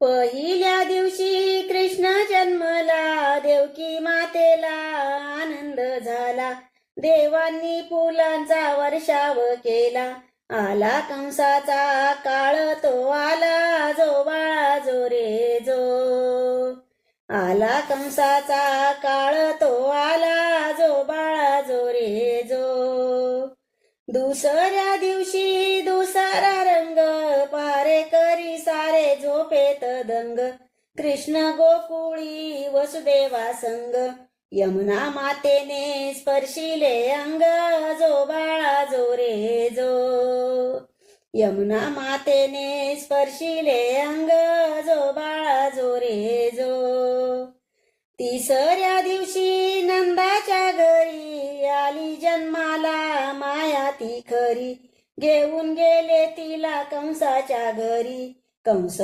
पहिल्या दिवशी कृष्ण जन्मला, देवकी मातेला आनंद झाला. देवांनी फुलांचा वर्षाव केला. आला कंसाचा काळ तो आला, जो बाळा जो रे जो. आला कंसाचा काळ तो आला, जो बाळा जो रे जो. दुसऱ्या दिवशी दुसरा रंग, पारे करी सारे झोपेत दंग. कृष्ण गोकुळी वसुदेवा संग, यमुना मातेने स्पर्शिले अंग, जो बाळा जो रे जो. यमुना मातेने स्पर्शिले अंग, जो बाळा जो रे जो. तिसऱ्या दिवशी नंदाच्या घरी, आली जन्माला माया ती खरी. घेऊन गेले तिला कंसाच्या घरी. कंस